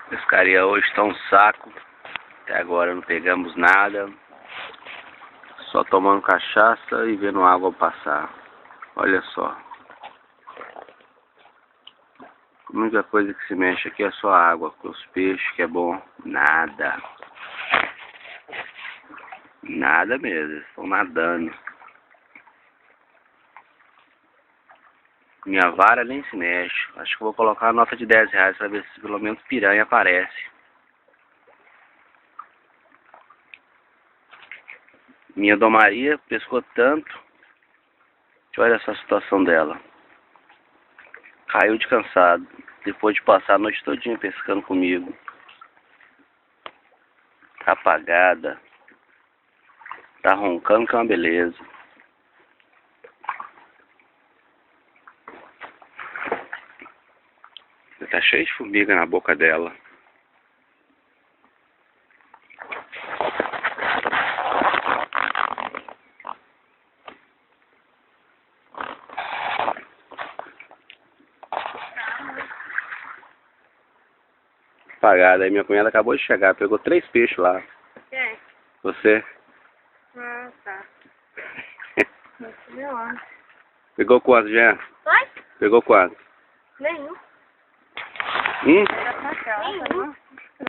Pescaria hoje está um saco. Até agora não pegamos nada. Só tomando cachaça e vendo água passar. Olha só. A única coisa que se mexe aqui é só a água. Porque os peixes que é bom, nada. Nada mesmo. Eles estão nadando. Minha vara nem se mexe. Acho que vou colocar a nota de R$10 para ver se pelo menos piranha aparece. Minha Dom Maria pescou tanto. Olha essa situação dela. Caiu de cansado. Depois de passar a noite todinha pescando comigo. Tá apagada. Tá roncando que é uma beleza. Tá cheio de formiga na boca dela. Apagada. Aí minha cunhada acabou de chegar. Pegou 3 peixes lá. Quem? Você? Ah, tá. Pegou quantos, Jean? Oi? Pegou quantos? Nenhum. Nenhum? Nenhum.